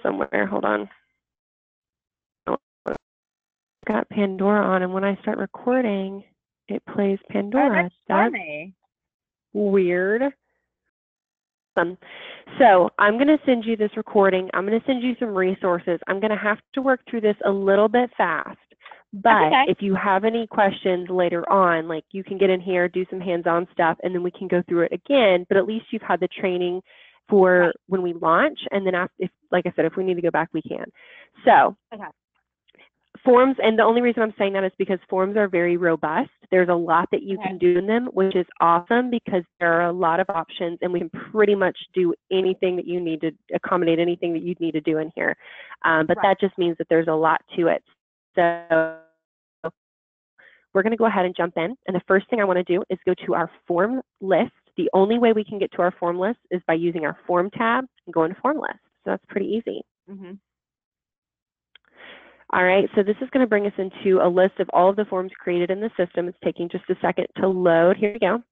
somewhere. Hold on. I've got Pandora on, and when I start recording, it plays Pandora. That's funny. Weird. So I'm going to send you this recording. I'm going to send you some resources. I'm going to have to work through this a little bit fast. But Okay. if you have any questions later on, like you can get in here, do some hands-on stuff, and then we can go through it again. But at least you've had the training for when we launch. And then, if, like I said, if we need to go back, we can. So forms, and the only reason I'm saying that is because forms are very robust. There's a lot that you can do in them, which is awesome because there are a lot of options, and we can pretty much do anything that you need to accommodate anything that you'd need to do in here. But that just means that there's a lot to it. So we're going to go ahead and jump in. And the first thing I want to do is go to our form list. The only way we can get to our form list is by using our form tab and going to form list. So that's pretty easy. All right, so this is going to bring us into a list of all of the forms created in the system. It's taking just a second to load. Here we go.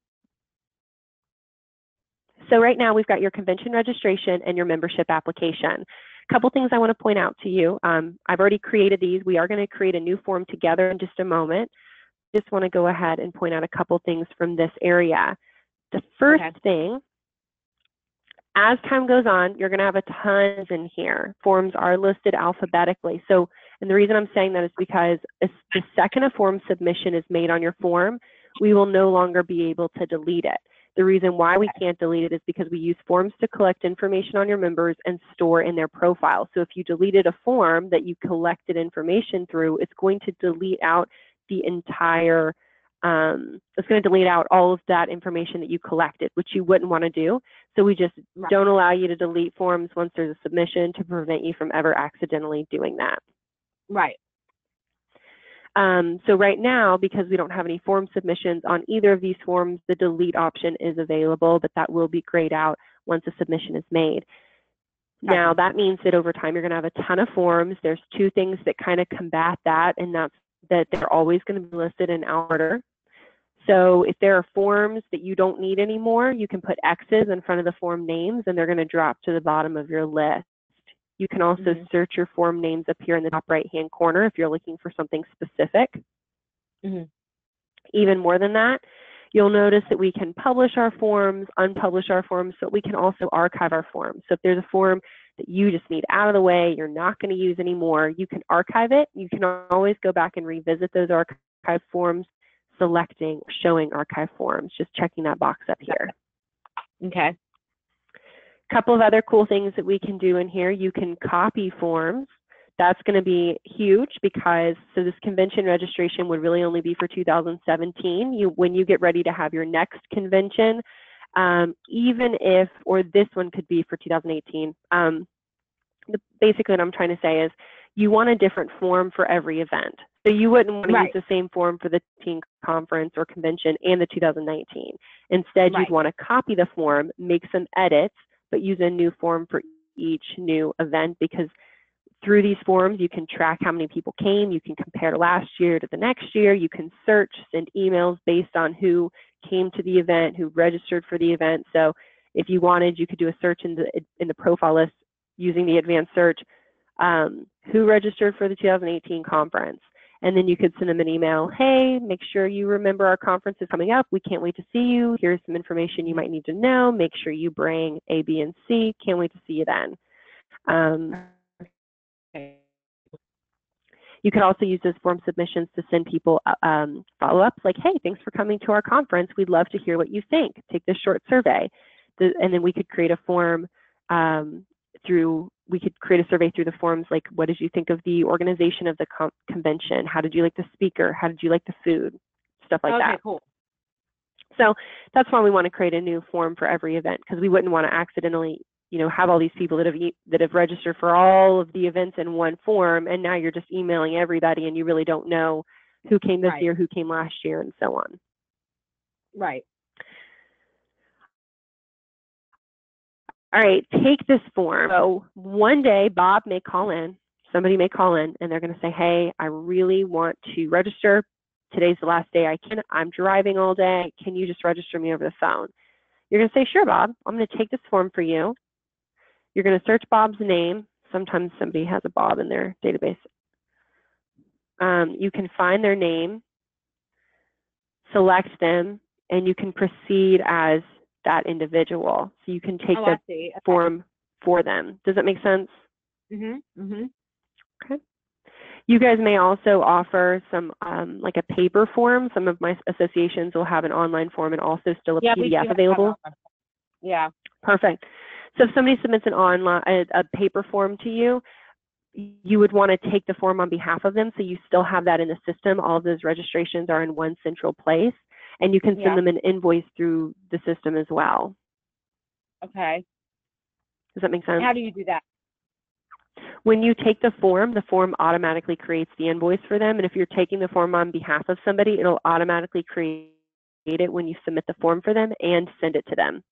So right now we've got your convention registration and your membership application. A couple things I want to point out to you. I've already created these. We are going to create a new form together in just a moment. Just want to go ahead and point out a couple things from this area. The first thing, as time goes on, you're going to have a tons in here. Forms are listed alphabetically. So, and the reason I'm saying that is because the second a form submission is made on your form, we will no longer be able to delete it. The reason why we can't delete it is because we use forms to collect information on your members and store in their profile. So if you deleted a form that you collected information through, it's going to delete out the entire, it's going to delete out all of that information that you collected, which you wouldn't want to do. So we just don't allow you to delete forms once there's a submission to prevent you from ever accidentally doing that. Right. So right now, because we don't have any form submissions on either of these forms, the delete option is available, but that will be grayed out once a submission is made. Now, that means that over time, you're going to have a ton of forms. There's two things that kind of combat that, and that's that they're always going to be listed in order. So if there are forms that you don't need anymore, you can put X's in front of the form names, and they're going to drop to the bottom of your list. You can also search your form names up here in the top right-hand corner if you're looking for something specific. Even more than that, you'll notice that we can publish our forms, unpublish our forms, but we can also archive our forms. So if there's a form that you just need out of the way, you're not going to use anymore, you can archive it. You can always go back and revisit those archive forms, selecting, showing archive forms, just checking that box up here. Okay. Couple of other cool things that we can do in here. You can copy forms. That's going to be huge because, so this convention registration would really only be for 2017. When you get ready to have your next convention, even if, or this one could be for 2018. Basically what I'm trying to say is you want a different form for every event. So you wouldn't want to use the same form for the teen conference or convention and the 2019. Instead, you'd want to copy the form, make some edits, but use a new form for each new event, because through these forms, you can track how many people came. You can compare last year to the next year. You can search, send emails based on who came to the event, who registered for the event. So if you wanted, you could do a search in the profile list using the advanced search, who registered for the 2018 conference. And then you could send them an email, hey, make sure you remember our conference is coming up. We can't wait to see you. Here's some information you might need to know. Make sure you bring A, B, and C. Can't wait to see you then. You can also use those form submissions to send people follow-ups like, hey, thanks for coming to our conference. We'd love to hear what you think. Take this short survey. And then we could create a form we could create a survey through the forms like, what did you think of the organization of the convention? How did you like the speaker? How did you like the food? Stuff like that. Cool. So that's why we want to create a new form for every event, because we wouldn't want to accidentally, have all these people that have registered for all of the events in one form, and now you're just emailing everybody and you really don't know who came this year, who came last year, and so on. Right. All right, take this form. So one day Bob may call in, somebody may call in, and they're going to say, hey, I really want to register. Today's the last day I can. I'm driving all day. Can you just register me over the phone? You're going to say, sure, Bob. I'm going to take this form for you. You're going to search Bob's name, Sometimes somebody has a Bob in their database. You can find their name, select them, and you can proceed as that individual. So you can take the form for them. Does that make sense? Okay. You guys may also offer some like a paper form. Some of my associations will have an online form and also still a PDF available. Yeah. Perfect. So if somebody submits an online a paper form to you, you would want to take the form on behalf of them, so you still have that in the system. All of those registrations are in one central place, and you can send them an invoice through the system as well. Okay. Does that make sense? How do you do that? When you take the form automatically creates the invoice for them, and if you're taking the form on behalf of somebody, it'll automatically create it when you submit the form for them and send it to them.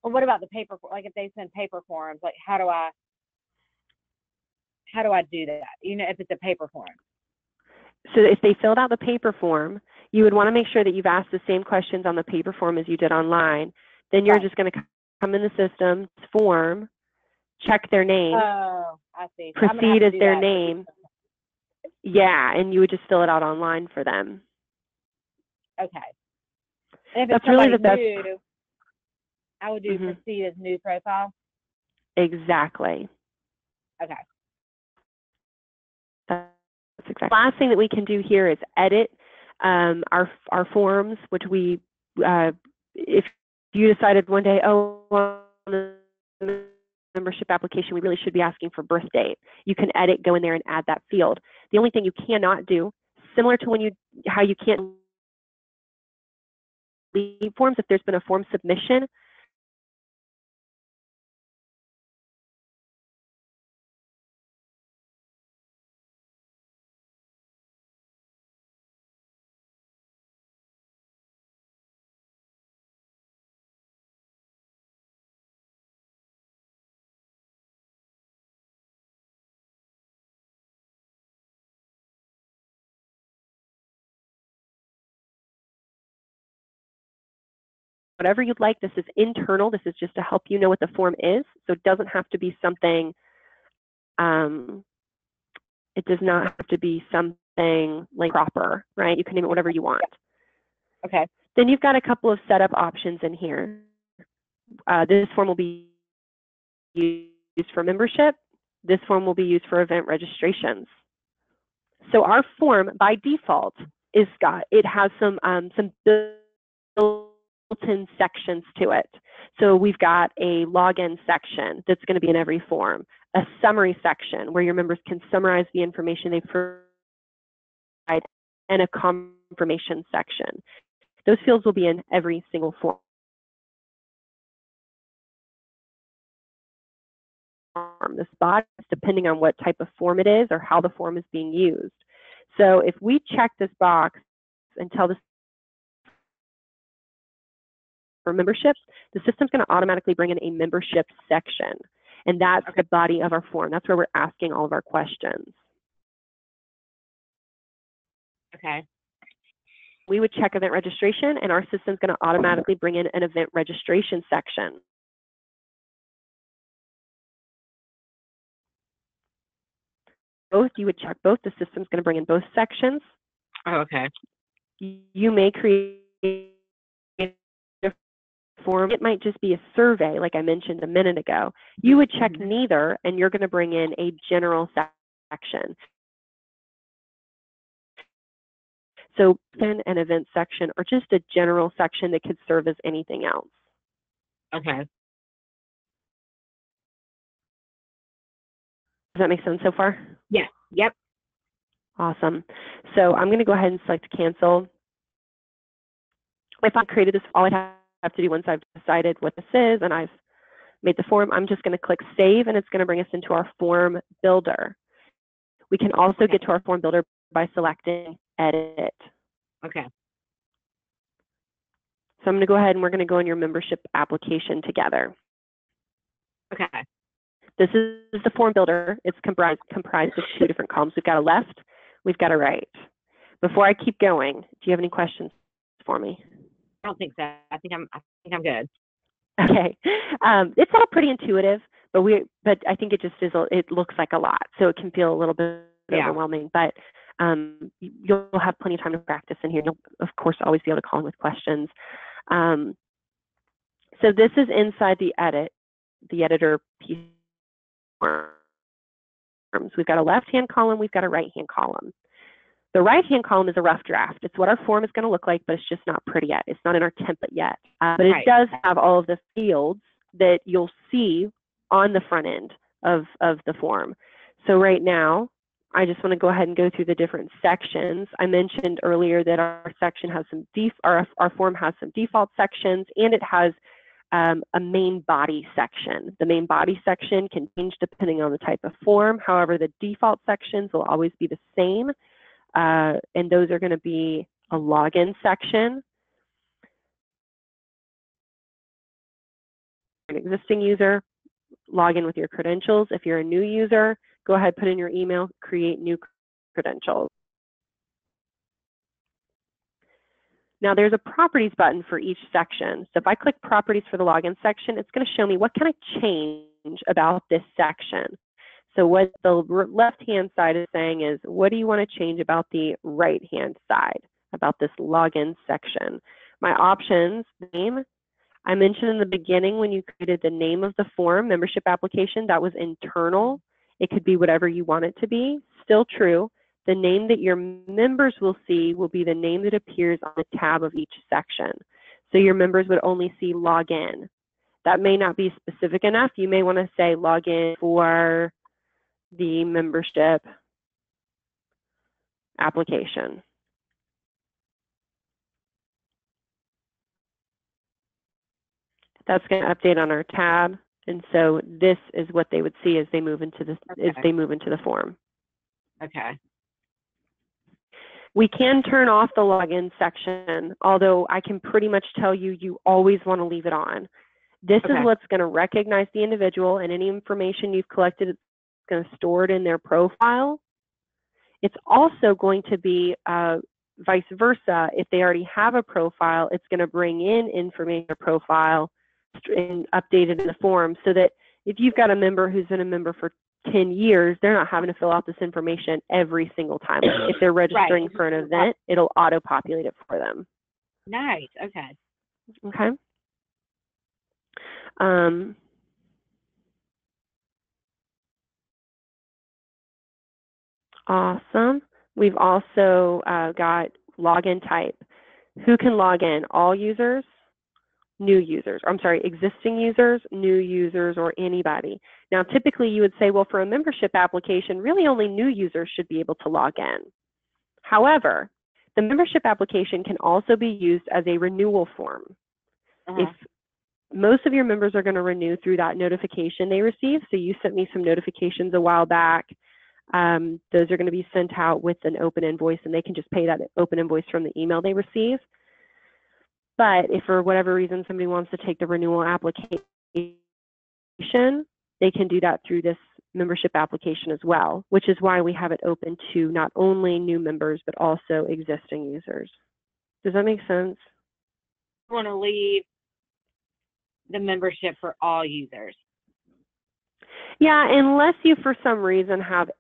Well, what about the paper? Like if they send paper forms, like how do I do that? You know, if it's a paper form. So if they filled out the paper form, you would want to make sure that you've asked the same questions on the paper form as you did online. Then you're just going to come in the system, form, check their name. Oh, I see. So proceed as their name. Yeah, and you would just fill it out online for them. Okay. And if That's it's really the best. New, I would do proceed as new profile. Exactly. Okay. That's exactly. Last thing that we can do here is edit our forms, which we, if you decided one day, oh, on the membership application, we really should be asking for birth date. You can edit, go in there and add that field. The only thing you cannot do, similar to how you can't leave forms, if there's been a form submission, whatever you'd like. This is internal. This is just to help you know what the form is. So it doesn't have to be something, it does not have to be something like proper, right? You can name it whatever you want. Okay. Then you've got a couple of setup options in here. This form will be used for membership. This form will be used for event registrations. So our form by default it has some built-in sections to it. So we've got a login section that's going to be in every form, a summary section where your members can summarize the information they've provided, and a confirmation section. Those fields will be in every single form. This box, depending on what type of form it is or how the form is being used. So if we check this box and tell this for memberships, the system's going to automatically bring in a membership section. And that's the body of our form. That's where we're asking all of our questions. Okay. We would check event registration, and our system's going to automatically bring in an event registration section. Both, you would check both. The system's going to bring in both sections. Oh, okay. You may create a form. It might just be a survey, like I mentioned a minute ago. You would check neither, and you're going to bring in a general section. So an event section, or just a general section that could serve as anything else. Okay. Does that make sense so far? Yeah. Yep. Awesome. So I'm going to go ahead and select cancel. If I created this, all I have to do once I've decided what this is and I've made the form, I'm just going to click save, and it's going to bring us into our form builder. We can also get to our form builder by selecting edit. Okay. So I'm going to go ahead and we're going to go in your membership application together. Okay. This is the form builder. It's comprised of two different columns. We've got a left, we've got a right. Before I keep going, do you have any questions for me? I don't think so. I think I'm good. Okay. It's all pretty intuitive, but I think it just is, it looks like a lot. So it can feel a little bit overwhelming, but you'll have plenty of time to practice in here. You'll, of course, always be able to call in with questions. So this is inside the editor piece forms. We've got a left-hand column, we've got a right-hand column. The right-hand column is a rough draft. It's what our form is going to look like, but it's just not pretty yet. It's not in our template yet. But it does have all of the fields that you'll see on the front end of the form. So right now, I just want to go ahead and go through the different sections. I mentioned earlier that our section has some our form has some default sections, and it has a main body section. The main body section can change depending on the type of form. However, the default sections will always be the same, and those are going to be a login section, an existing user, log in with your credentials. If you're a new user, go ahead, put in your email, create new credentials. Now there's a properties button for each section. So if I click properties for the login section, it's going to show me what can I change about this section. So what the left-hand side is saying is, what do you want to change about the right-hand side, about this login section? My options, name, I mentioned in the beginning when you created the name of the form, membership application, that was internal. It could be whatever you want it to be, still true. The name that your members will see will be the name that appears on the tab of each section. So your members would only see login. That may not be specific enough. You may want to say login for the membership application. That's going to update on our tab. And so this is what they would see as they move into the form. Okay. We can turn off the login section, although I can pretty much tell you, you always want to leave it on. This is what's going to recognize the individual, and any information you've collected, it's going to store it in their profile. It's also going to be vice versa. If they already have a profile, it's going to bring in information in their profile and update it in the form, so that if you've got a member who's been a member for 10 years, they're not having to fill out this information every single time. If they're registering for an event, it'll auto-populate it for them. Nice. Okay. Okay. Awesome. We've also got login type. Who can log in? All users, new users. I'm sorry, existing users, new users, or anybody. Now, typically you would say, well, for a membership application, really only new users should be able to log in. However, the membership application can also be used as a renewal form. If most of your members are going to renew through that notification they receive, so you sent me some notifications a while back, those are going to be sent out with an open invoice, and they can just pay that open invoice from the email they receive. But if for whatever reason somebody wants to take the renewal application, they can do that through this membership application as well, which is why we have it open to not only new members, but also existing users. Does that make sense? I want to leave the membership for all users. Yeah, unless you for some reason have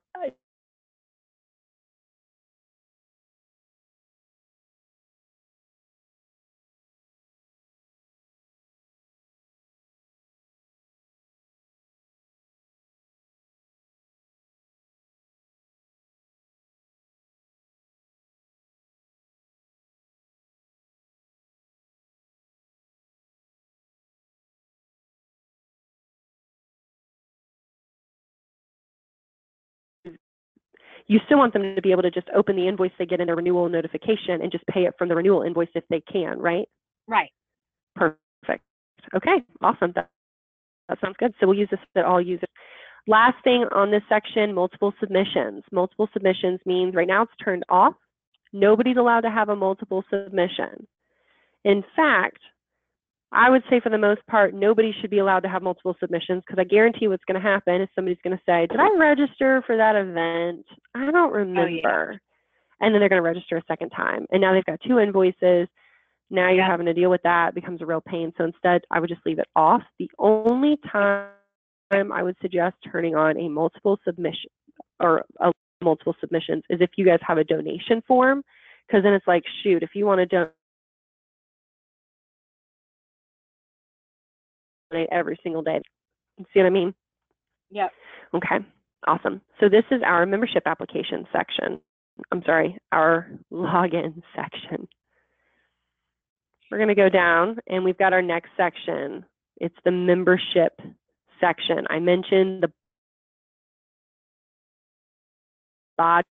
you still want them to be able to just open the invoice they get in their renewal notification and just pay it from the renewal invoice if they can, right? Right. Perfect. Okay, awesome. That sounds good. So we'll use this at all users. Last thing on this section, multiple submissions. Multiple submissions means right now it's turned off. Nobody's allowed to have a multiple submission. In fact, I would say for the most part, nobody should be allowed to have multiple submissions, because I guarantee what's going to happen is somebody's going to say, did I register for that event? I don't remember. And then they're going to register a second time. And now they've got 2 invoices. Now you're having to deal with that. It becomes a real pain. So instead, I would just leave it off. The only time I would suggest turning on a multiple submission or a multiple submissions is if you guys have a donation form, because then it's like, shoot, if you want to donate every single day, see what I mean? Yep. Okay, awesome. So this is our membership application section. I'm sorry, our login section. We're going to go down and we've got our next section. It's the membership section. I mentioned the body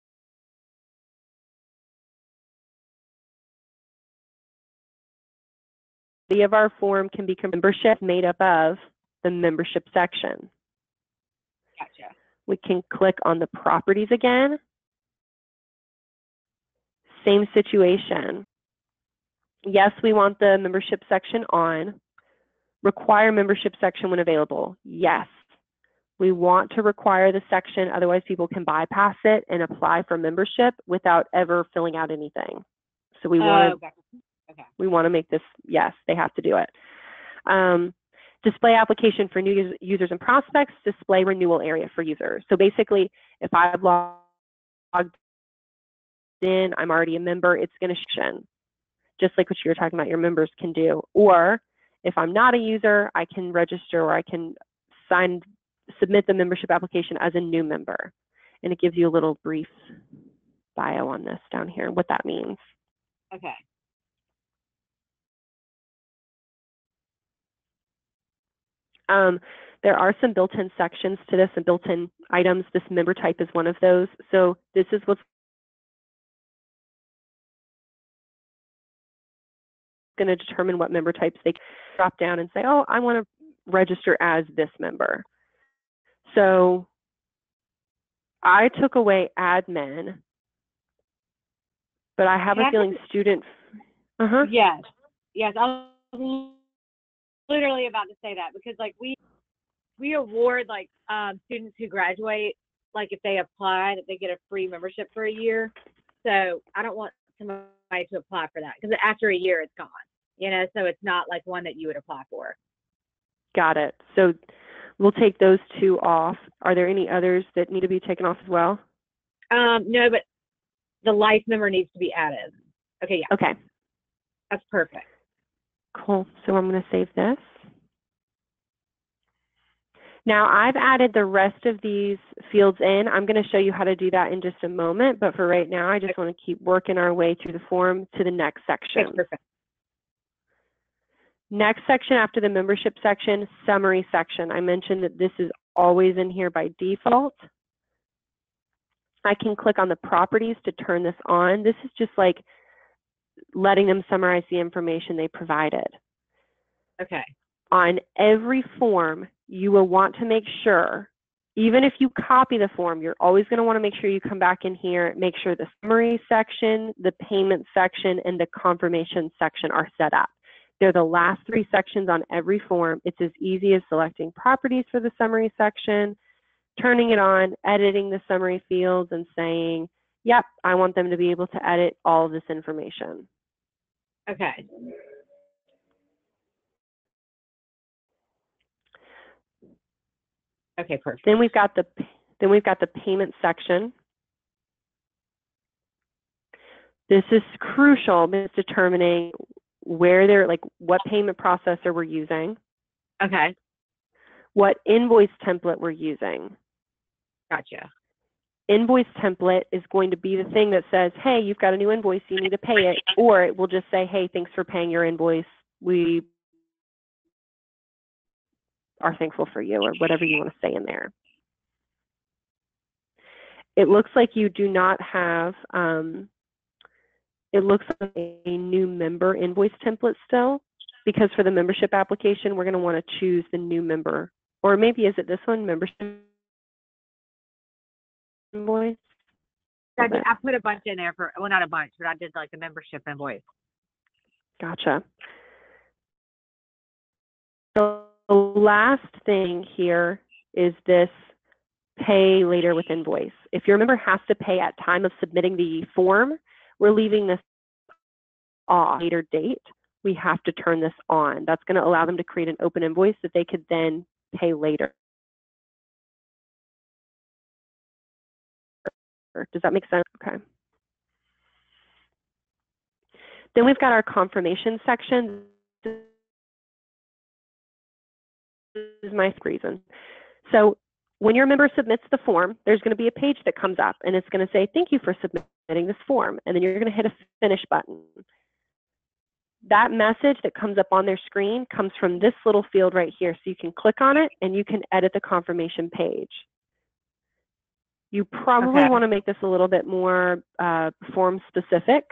of our form can be membership made up of the membership section. Gotcha. We can click on the properties again. Same situation. Yes, we want the membership section on. Require membership section when available. Yes. We want to require the section, otherwise people can bypass it and apply for membership without ever filling out anything. So we want to we want to make this, yes, they have to do it. Display application for new users and prospects, display renewal area for users. So basically, if I've logged in, I'm already a member, it's going to show, just like what you were talking about, your members can do. Or if I'm not a user, I can register or I can submit the membership application as a new member. And it gives you a little brief bio on this down here, what that means. Okay. There are some built-in sections to this and built-in items. This member type is one of those. So this is what's going to determine what member types they drop down and say, oh, I want to register as this member. So I took away admin, but I have a feeling student. Yes. Yes. I was literally about to say that because like we award like students who graduate, like if they apply, that they get a free membership for a year. So I don't want somebody to apply for that because after a year it's gone, you know, so it's not like one that you would apply for. Got it. So we'll take those two off. Are there any others that need to be taken off as well? No, but the life member needs to be added. Okay, yeah. Okay. That's perfect. Cool. So I'm going to save this. Now I've added the rest of these fields in. I'm going to show you how to do that in just a moment, but for right now, I just want to keep working our way through the form to the next section. Okay, perfect. Next section after the membership section, summary section. I mentioned that this is always in here by default. I can click on the properties to turn this on. This is just like letting them summarize the information they provided. Okay. On every form, you will want to make sure, even if you copy the form, you're always going to want to make sure you come back in here, make sure the summary section, the payment section, and the confirmation section are set up. They're the last three sections on every form. It's as easy as selecting properties for the summary section, turning it on, editing the summary fields, and saying, yep, I want them to be able to edit all of this information. Okay. Okay, perfect. Then we've got the payment section. This is crucial. It's determining where they're, like what payment processor we're using. Okay. What invoice template we're using. Gotcha. Invoice template is going to be the thing that says, hey, you've got a new invoice, you need to pay it. Or it will just say, hey, thanks for paying your invoice. We are thankful for you, or whatever you want to say in there. It looks like you do not have, it looks like a new member invoice template still, because for the membership application, we're going to want to choose the new member. Or maybe is it this one, membership invoice? I put a bunch in there for, well, not a bunch, but I did like the membership invoice. Gotcha. The last thing here is this pay later with invoice. If your member has to pay at time of submitting the form, we're leaving this off. Later date, we have to turn this on. That's going to allow them to create an open invoice that they could then pay later. Does that make sense? Okay. Then we've got our confirmation section. This is my reason. So when your member submits the form, there's going to be a page that comes up, and it's going to say, thank you for submitting this form. And then you're going to hit a finish button. That message that comes up on their screen comes from this little field right here. So you can click on it, and you can edit the confirmation page. You probably want to make this a little bit more form specific.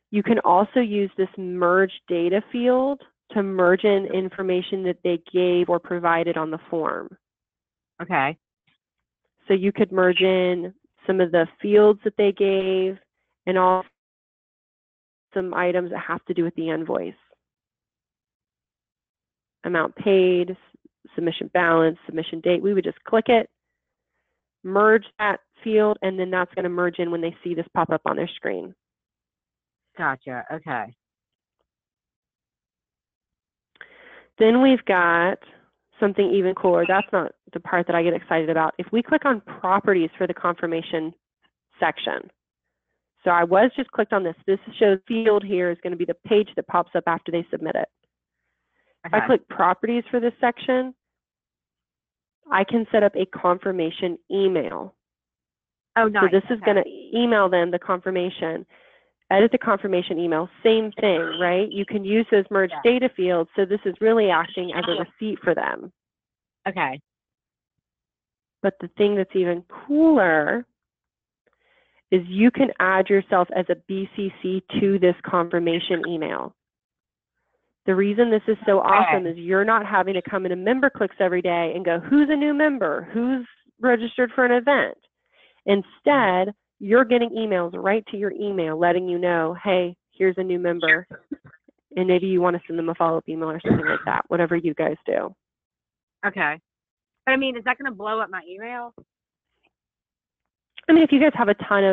You can also use this merge data field to merge in information that they gave or provided on the form. Okay. So you could merge in some of the fields that they gave and all some items that have to do with the invoice. Amount paid, submission balance, submission date. We would just click it, merge that field, and then that's going to merge in when they see this pop up on their screen. Gotcha. Okay. Then we've got something even cooler. That's not the part that I get excited about. If we click on properties for the confirmation section, so I was just clicked on this. This shows field here is going to be the page that pops up after they submit it. Okay. If I click properties for this section, I can set up a confirmation email. Oh, nice. So this is going to email them the confirmation. Edit the confirmation email, same thing, right? You can use those merge data fields, so this is really acting as a receipt for them. Okay. But the thing that's even cooler is you can add yourself as a BCC to this confirmation email. The reason this is so awesome is you're not having to come into MemberClicks every day and go, who's a new member? Who's registered for an event? Instead, you're getting emails right to your email letting you know, hey, here's a new member. And maybe you want to send them a follow-up email or something like that, whatever you guys do. Okay. But I mean, is that going to blow up my email? I mean, if you guys have a ton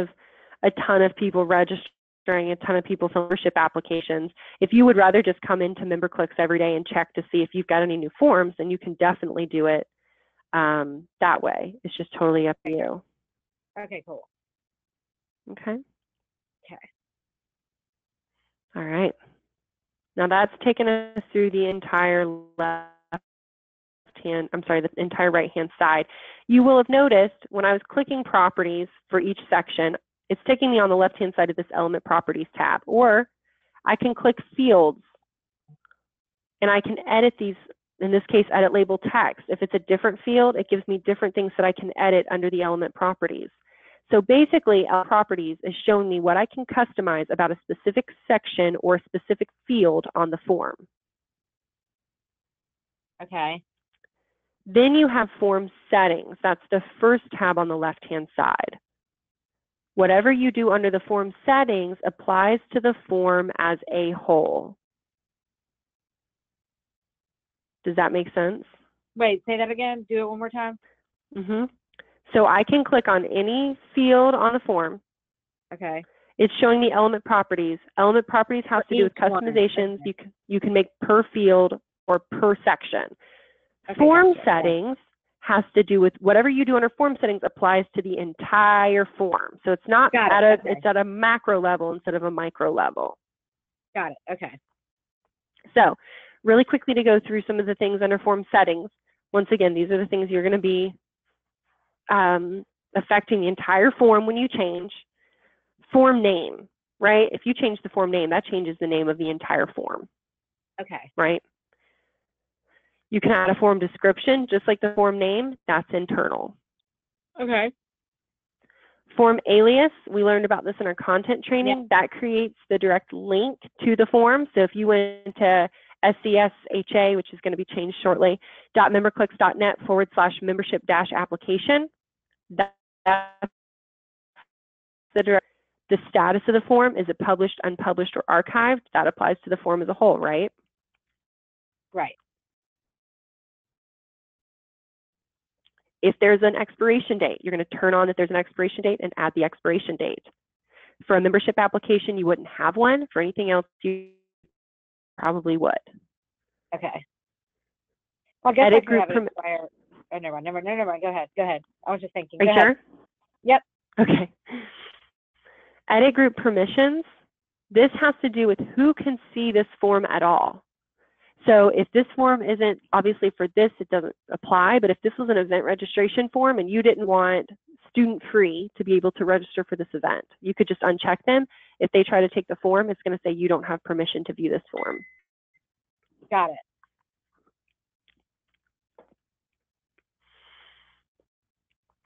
of people registering, a ton of people for membership applications, if you would rather just come into MemberClicks every day and check to see if you've got any new forms, then you can definitely do it that way. It's just totally up to you. Okay, cool. Okay. Okay. All right. Now that's taken us through the entire the entire right-hand side. You will have noticed when I was clicking properties for each section, it's taking me on the left-hand side of this element properties tab, or I can click fields and I can edit these, in this case, edit label text. If it's a different field, it gives me different things that I can edit under the element properties. So basically, properties is showing me what I can customize about a specific section or a specific field on the form. Okay. Then you have form settings. That's the first tab on the left-hand side. Whatever you do under the form settings applies to the form as a whole. Does that make sense? Wait, say that again. Do it one more time. Mm-hmm. So I can click on any field on the form. Okay. It's showing me element properties. Element properties has to do with customizations you can make per field or per section. Okay, form settings has to do with whatever you do under form settings applies to the entire form. So it's not it's at a macro level instead of a micro level. Got it. Okay. So really quickly to go through some of the things under form settings. Once again, these are the things you're going to be affecting the entire form when you change. Form name, right? If you change the form name, that changes the name of the entire form. Okay. Right? You can add a form description, just like the form name, that's internal. Okay. Form alias, we learned about this in our content training. Yep. That creates the direct link to the form. So if you went to SCSLHA, which is going to be changed shortly, .memberclicks.net/membership-application, that's the status of the form. Is it published, unpublished, or archived? That applies to the form as a whole, right? Right. If there's an expiration date, you're going to turn on that there's an expiration date and add the expiration date. For a membership application, you wouldn't have one. For anything else, you probably would. Okay. Well, I guess I could have it expire. Oh, never mind. Go ahead. I was just thinking. Are you sure? Yep. Okay. Edit group permissions. This has to do with who can see this form at all. So if this form isn't, obviously for this, it doesn't apply, but if this was an event registration form and you didn't want student free to be able to register for this event, you could just uncheck them. If they try to take the form, it's going to say you don't have permission to view this form. Got it.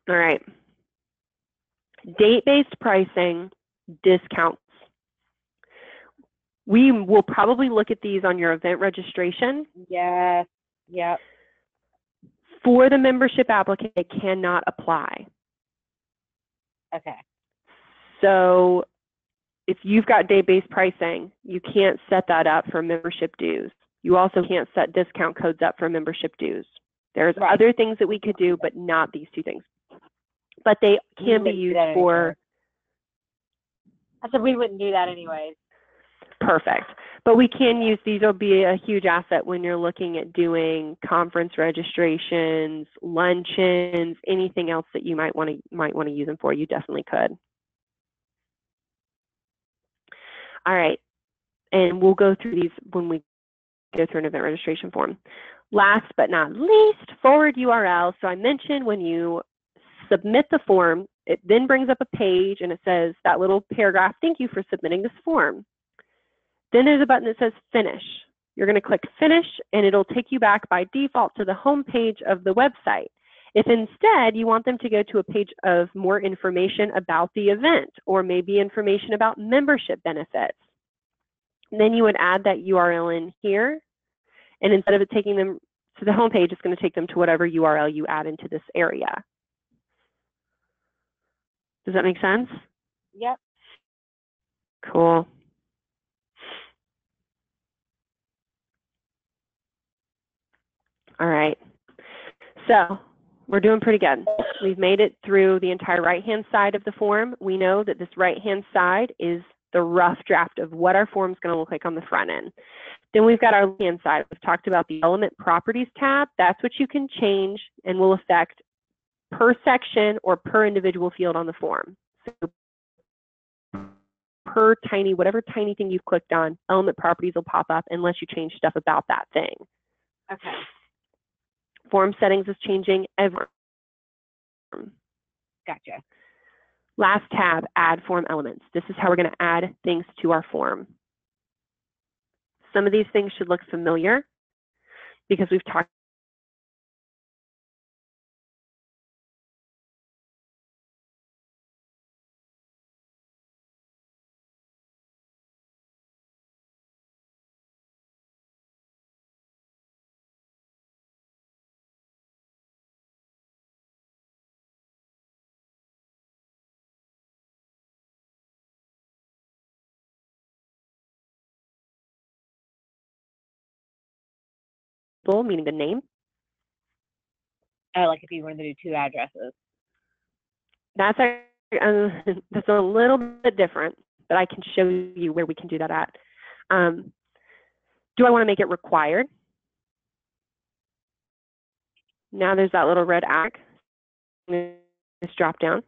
All right. Date-based pricing, discounts. We will probably look at these on your event registration. Yes. Yep. For the membership applicant, it cannot apply. Okay. So if you've got date-based pricing, you can't set that up for membership dues. You also can't set discount codes up for membership dues. There's other things that we could do, but not these two things. But they can be used for. I said we wouldn't do that anyways. Perfect. But we can use, these will be a huge asset when you're looking at doing conference registrations, luncheons, anything else that you might want to use them for. You definitely could. All right. And we'll go through these when we go through an event registration form. Last but not least, forward URL. So I mentioned when you submit the form, it then brings up a page and it says that little paragraph, thank you for submitting this form. Then there's a button that says finish. You're going to click finish and it'll take you back by default to the home page of the website. If instead you want them to go to a page of more information about the event or maybe information about membership benefits, then you would add that URL in here. And instead of it taking them to the home page, it's going to take them to whatever URL you add into this area. Does that make sense? Yep. Cool. All right. So we're doing pretty good. We've made it through the entire right-hand side of the form. We know that this right-hand side is the rough draft of what our form is going to look like on the front end. Then we've got our left-hand side. We've talked about the element properties tab. That's what you can change and will affect per section or per individual field on the form. So per tiny, whatever tiny thing you've clicked on, element properties will pop up unless you change stuff about that thing. Okay. Form settings is changing every. Gotcha. Last tab, add form elements. This is how we're going to add things to our form. Some of these things should look familiar because we've talked about, meaning the name. Oh, like if you wanted to do two addresses. That's a little bit different, but I can show you where we can do that at. Do I want to make it required? Now there's that little red arc. This drop down.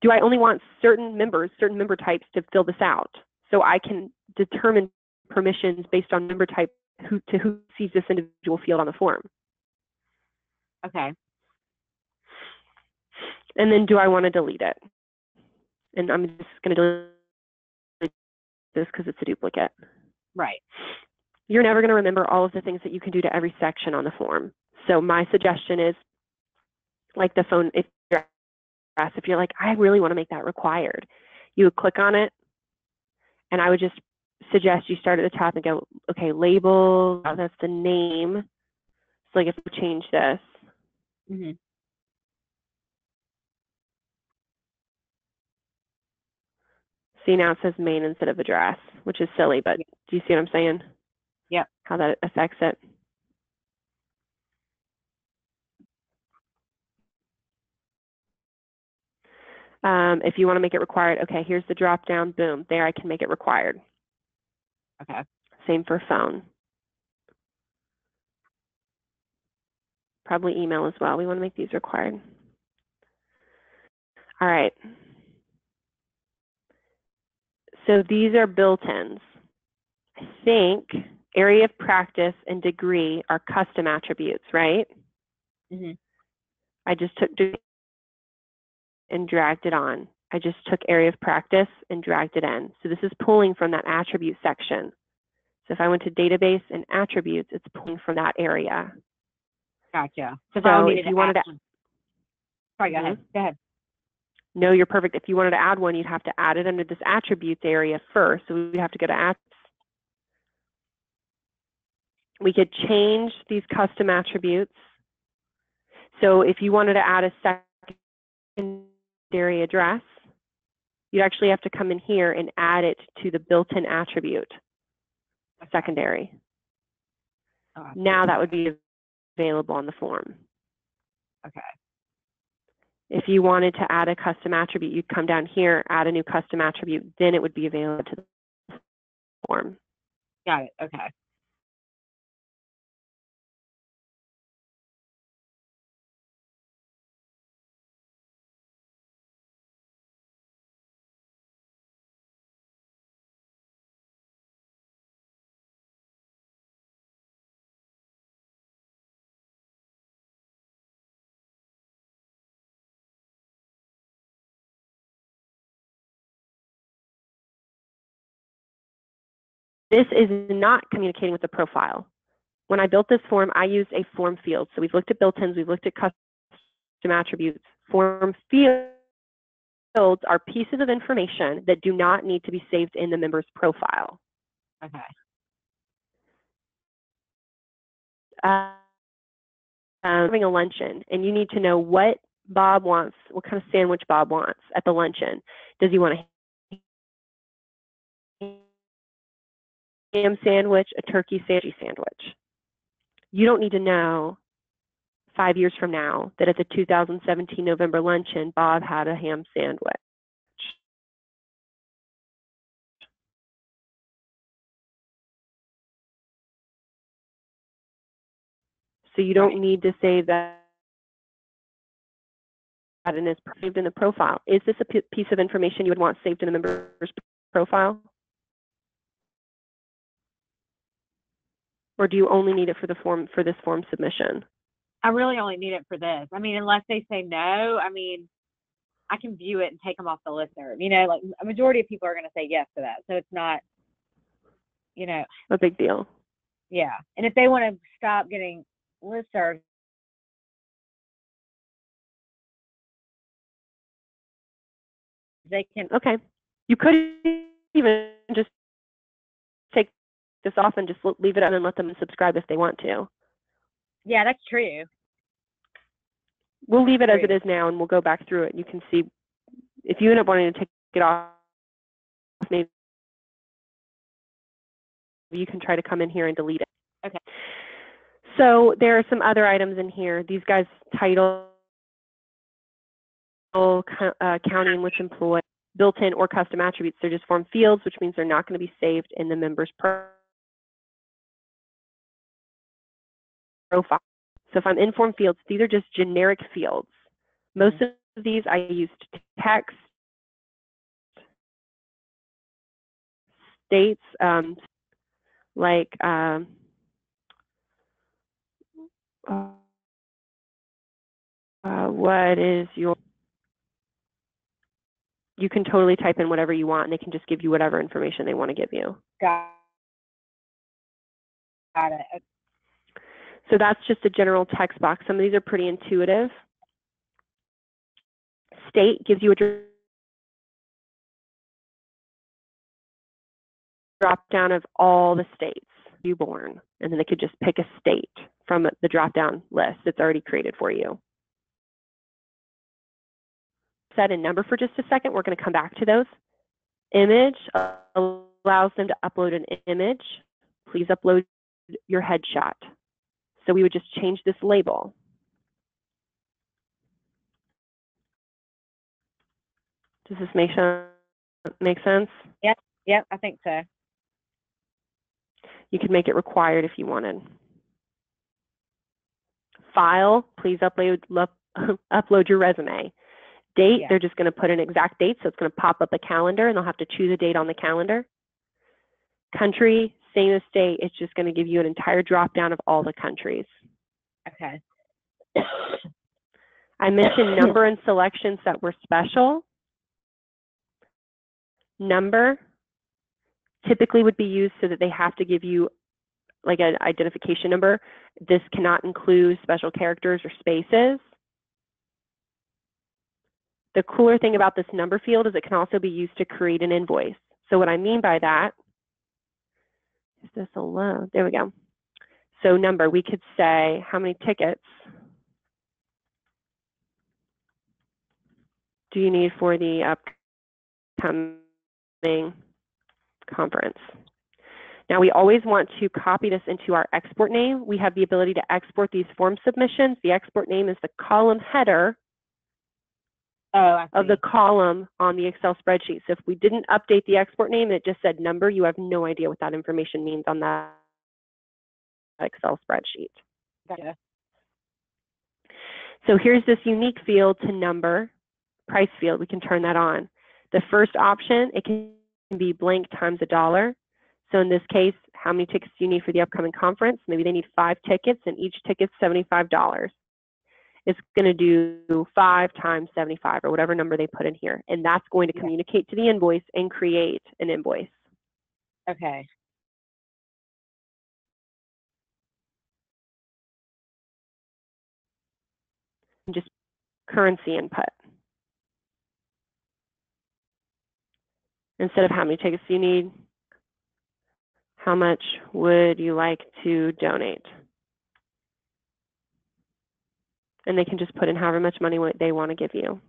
Do I only want certain members, certain member types to fill this out? So I can determine permissions based on member type who sees this individual field on the form. Okay. And then do I want to delete it? And I'm just going to delete this because it's a duplicate. Right. You're never going to remember all of the things that you can do to every section on the form. So my suggestion is, like the phone, if you're like, I really want to make that required, you would click on it, and I would just suggest you start at the top and go, okay, label, that's the name. So like if we change this. Mm-hmm. See, now it says main instead of address, which is silly, but do you see what I'm saying? Yep. How that affects it. If you want to make it required, okay, here's the drop down, boom, there I can make it required. Okay. Same for phone. Probably email as well. We want to make these required. All right. So these are built-ins. I think area of practice and degree are custom attributes, right? Mm-hmm. I just took and dragged it on. I just took area of practice and dragged it in. So this is pulling from that attribute section. So if I went to database and attributes, it's pulling from that area. Gotcha. So if you wanted to, sorry, go ahead. Go ahead. No, you're perfect. If you wanted to add one, you'd have to add it under this attributes area first. So we'd have to go to attributes. We could change these custom attributes. So if you wanted to add a secondary address, you'd actually have to come in here and add it to the built-in attribute, secondary. Now that would be available on the form. Okay. If you wanted to add a custom attribute, you'd come down here, add a new custom attribute, then it would be available to the form. Got it. Okay. This is not communicating with the profile. When I built this form, I used a form field. So we've looked at built-ins, we've looked at custom attributes. Form fields are pieces of information that do not need to be saved in the member's profile. Okay. Having a luncheon, and you need to know what Bob wants, what kind of sandwich Bob wants at the luncheon. Does he want a ham sandwich, a turkey sandwich? You don't need to know 5 years from now that at the 2017 November luncheon, Bob had a ham sandwich. So you don't need to say that and is saved in the profile. Is this a piece of information you would want saved in the member's profile? Or do you only need it for the form, for this form submission? I really only need it for this. I mean, unless they say no, I mean, I can view it and take them off the listserv. You know, like a majority of people are going to say yes to that. So it's not, you know, a big deal. Yeah. And if they want to stop getting listservs, they can. Okay. You could even just take this off and just leave it on and let them subscribe if they want to. Yeah, that's true. We'll leave it as it is now, and we'll go back through it. You can see if you end up wanting to take it off, maybe you can try to come in here and delete it. Okay. So there are some other items in here. These guys, title, county in which employee, built-in or custom attributes. They're just form fields, which means they're not going to be saved in the member's profile. So if I'm in form fields, these are just generic fields. Most of these I used text, states, like what is your, you can totally type in whatever you want and they can just give you whatever information they want to give you. Got it. So that's just a general text box. Some of these are pretty intuitive. State gives you a drop down of all the states you born, and then they could just pick a state from the drop down list that's already created for you. Set a number for just a second. We're going to come back to those. Image allows them to upload an image. Please upload your headshot. So we would just change this label. Does this make sense? Yep, I think so. You could make it required if you wanted. File, please upload your resume. Date, Yeah. they're just going to put an exact date, so it's going to pop up a calendar, and they'll have to choose a date on the calendar. Country, same as state, it's just going to give you an entire drop down of all the countries. Okay. I mentioned number and selections that were special. Number typically would be used so that they have to give you like an identification number. This cannot include special characters or spaces. The cooler thing about this number field is it can also be used to create an invoice. So what I mean by that, is this a low? There we go. So number, we could say how many tickets do you need for the upcoming conference? Now we always want to copy this into our export name. We have the ability to export these form submissions. The export name is the column header of the column on the Excel spreadsheet. So if we didn't update the export name and it just said number, you have no idea what that information means on that Excel spreadsheet. Gotcha. So here's this unique field to number, price field. We can turn that on. The first option, it can be blank times $1. So in this case, how many tickets do you need for the upcoming conference? Maybe they need 5 tickets and each ticket's $75. It's going to do 5 times 75 or whatever number they put in here. And that's going to communicate to the invoice and create an invoice. Okay. And just currency input. Instead of how many tickets do you need, how much would you like to donate? And they can just put in however much money they want to give you.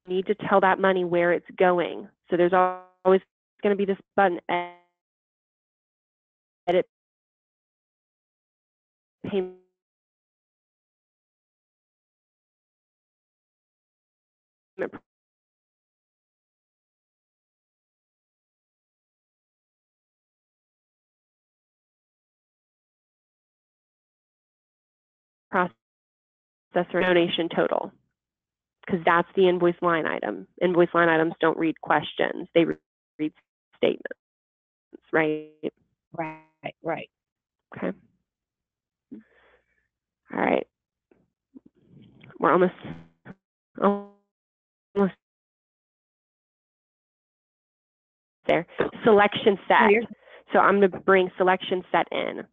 You need to tell that money where it's going. So there's always going to be this button, edit payment process or donation total, because that's the invoice line item. Invoice line items don't read questions, they read statements, right? Right. Okay. All right. We're almost there. Selection set. So I'm going to bring selection set in.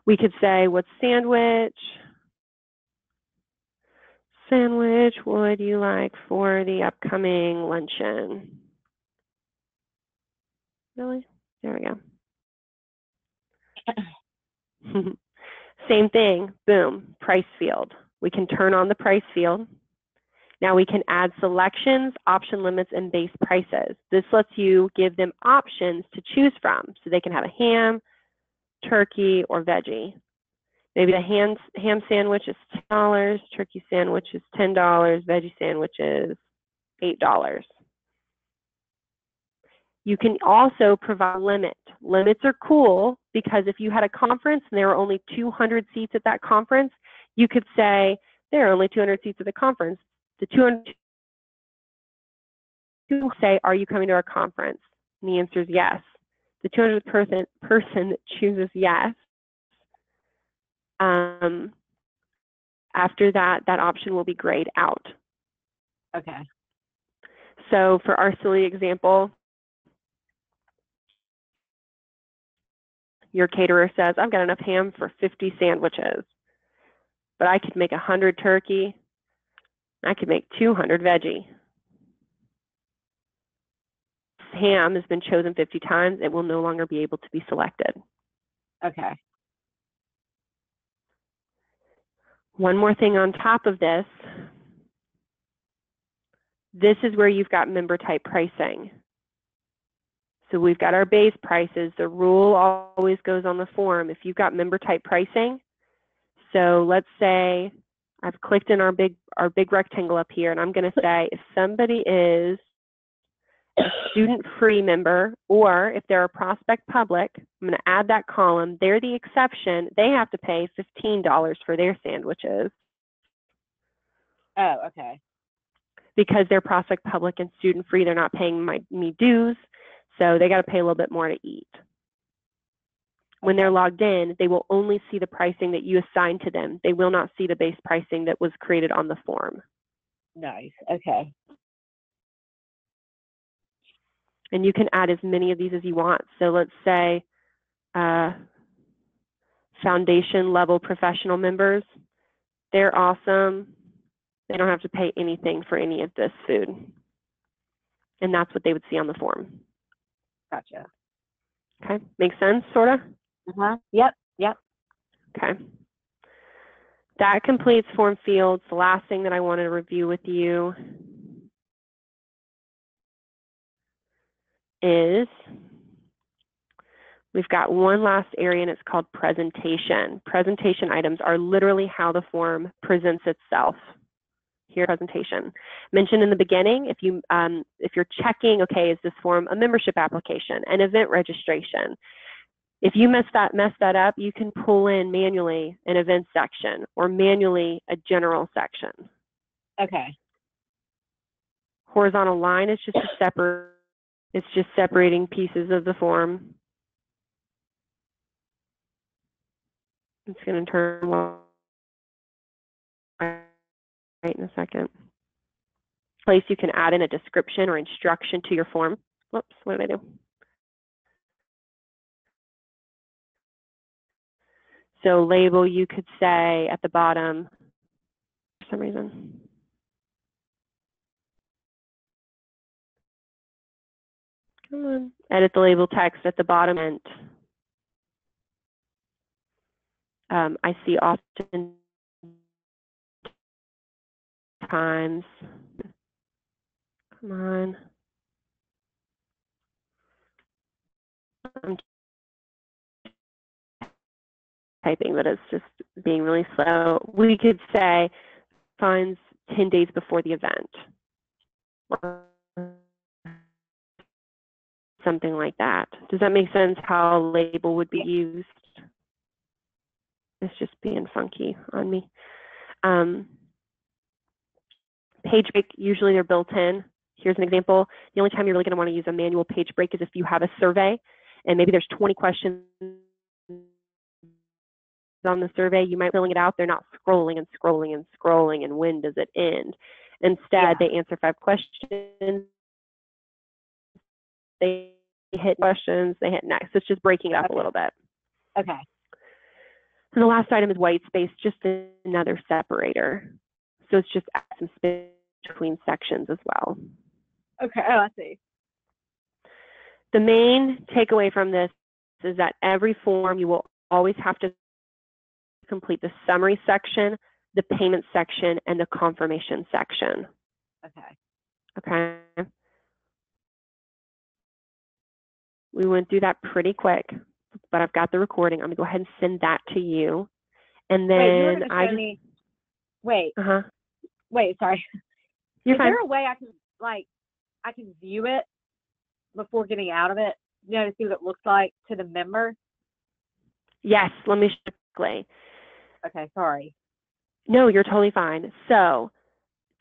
We could say, what sandwich would you like for the upcoming luncheon? Really? There we go. Same thing, boom, price field. We can turn on the price field. Now we can add selections, option limits, and base prices. This lets you give them options to choose from. So they can have a ham, turkey, or veggie. Maybe the ham sandwich is $10, turkey sandwich is $10, veggie sandwich is $8. You can also provide a limit. Limits are cool because if you had a conference and there were only 200 seats at that conference, you could say, there are only 200 seats at the conference. The 200 say, are you coming to our conference? And the answer is yes. The 200th person that chooses yes, after that, that option will be grayed out. Okay. So for our silly example, your caterer says, I've got enough ham for 50 sandwiches, but I could make 100 turkey. I could make 200 veggie. Ham has been chosen 50 times. It will no longer be able to be selected. Okay. One more thing on top of this. This is where you've got member type pricing. So we've got our base prices. The rule always goes on the form. If you've got member type pricing, so let's say I've clicked in our big rectangle up here, and I'm going to say if somebody is a student-free member, or if they're a prospect public, I'm going to add that column. They're the exception. They have to pay $15 for their sandwiches. Oh, okay. Because they're prospect public and student-free, they're not paying me dues, so they got to pay a little bit more to eat. When they're logged in, they will only see the pricing that you assigned to them. They will not see the base pricing that was created on the form. Nice. Okay. And you can add as many of these as you want. So let's say foundation level professional members. They're awesome. They don't have to pay anything for any of this food. And that's what they would see on the form. Gotcha. Okay, makes sense, sort of? Yep. Okay. That completes form fields. The last thing that I wanted to review with you is we've got one last area, and it's called presentation. Presentation items are literally how the form presents itself. Here, presentation. Mentioned in the beginning, if you're checking, okay, is this form a membership application, an event registration? If you mess that up, you can pull in manually an event section or manually a general section. Okay. Horizontal line is just it's just separating pieces of the form. It's going to turn right in a second. Place you can add in a description or instruction to your form. Whoops, what did I do? So label, you could say at the bottom, for some reason. Come on. Edit the label text at the bottom and I see often times, come on. I'm typing, but it's just being really slow. We could say funds 10 days before the event. Or something like that. Does that make sense how a label would be used? It's just being funky on me. Page break, usually they're built in. Here's an example. The only time you're really going to want to use a manual page break is if you have a survey and maybe there's 20 questions on the survey. You might be filling it out. They're not scrolling and scrolling and scrolling, and when does it end? Instead, they answer 5 questions. They hit questions. They hit next. It's just breaking it up a little bit. Okay. And the last item is white space, just another separator. So it's just add some space between sections as well. Okay. Oh, I see. The main takeaway from this is that every form you will always have to complete the summary section, the payment section, and the confirmation section. Okay. Okay. We went through that pretty quick, but I've got the recording. I'm gonna go ahead and send that to you. And then wait, you were gonna show me. Wait. Wait, sorry. You're Is fine. there a way I can view it before getting out of it, to see what it looks like to the member? Yes, let me show you quickly. Okay, sorry. No, you're totally fine. So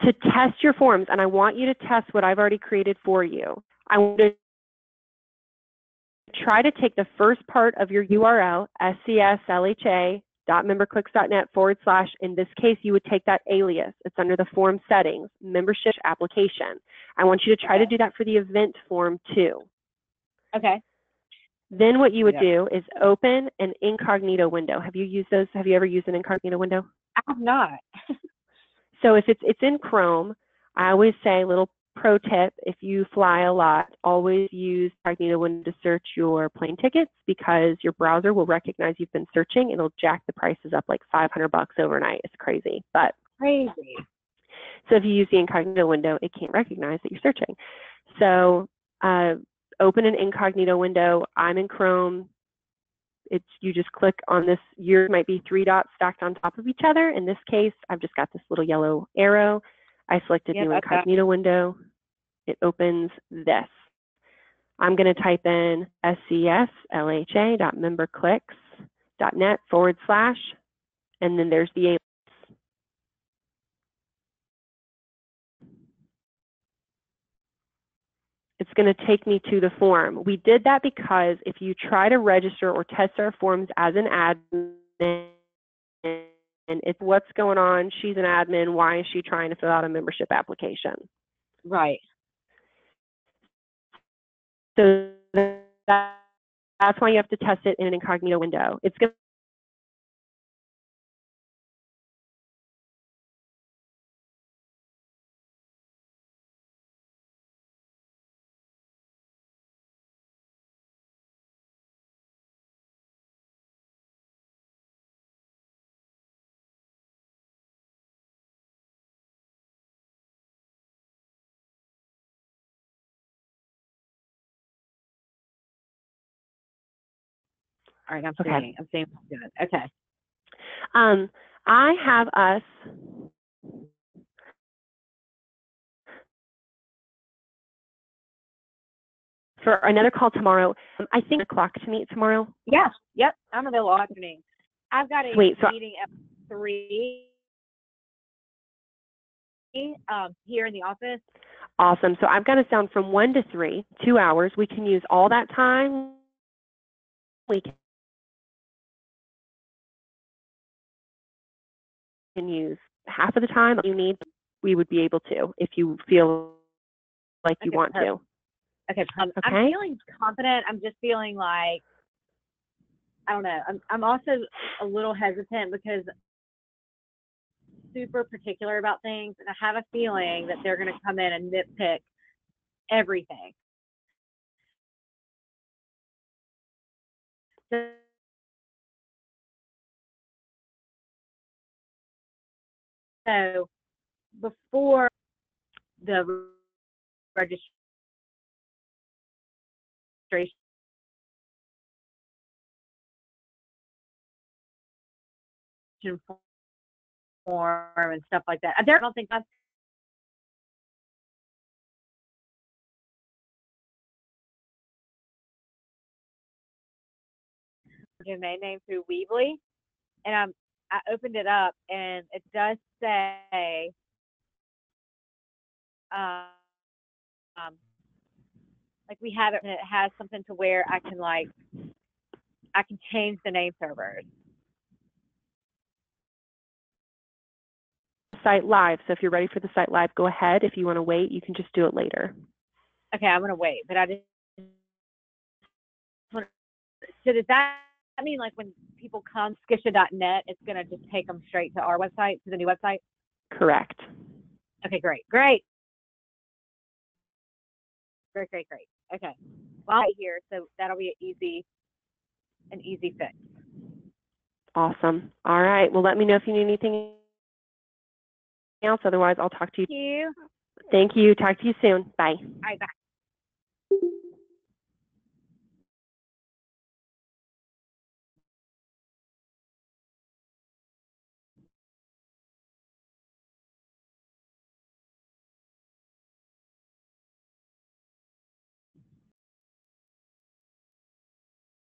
to test your forms, and I want you to test what I've already created for you, I want to try to take the first part of your URL, SCSLHA.memberclicks.net/, in this case, you would take that alias. It's under the form settings, membership application. I want you to try to do that for the event form too. Okay. Then what you would do is open an incognito window. Have you used those? Have you ever used an incognito window? I have not. So if it's in Chrome, I always say, little pro tip, if you fly a lot, always use incognito window to search your plane tickets, because your browser will recognize you've been searching and it'll jack the prices up like $500 overnight. It's crazy, but crazy. So if you use the incognito window, it can't recognize that you're searching. So open an incognito window. I'm in Chrome. You just click on this. Yours might be 3 dots stacked on top of each other. In this case, I've just got this little yellow arrow. I selected new incognito window. It opens this. I'm going to type in SCSLHA.memberclicks.net/, and then there's the it's going to take me to the form. We did that because if you try to register or test our forms as an admin, and it's what's going on, she's an admin, why is she trying to fill out a membership application? Right. So that's why you have to test it in an incognito window. It's going All right, I'm okay. seeing. I'm seeing what's good. Okay. I have us for another call tomorrow. I think o'clock to meet tomorrow. Yeah. Yep. I'm available all afternoon. I've got a meeting at 3 here in the office. Awesome. So I've got us down from 1 to 3, 2 hours. We can use all that time. We can use half of the time you need. We would be able to if you feel like you want to. Okay. I'm feeling confident. I'm just feeling like, I don't know. I'm also a little hesitant because super particular about things, and I have a feeling that they're going to come in and nitpick everything. So before the registration form and stuff like that, I don't think that's domain name through Weebly, and I opened it up, and it does say like we have it, and it has something to where I can change the name servers. Site live. So if you're ready for the site live, go ahead. If you want to wait, you can just do it later. Okay, I'm gonna wait, but I just. So does that mean like when people come SCSLHA.net, it's gonna just take them straight to our website, to the new website? Correct. Okay, great. Okay. Well, I'll be here, so that'll be an easy fix. Awesome. All right. Well, let me know if you need anything else. Otherwise, I'll talk to you. Thank you. Thank you. Talk to you soon. Bye. All right, bye.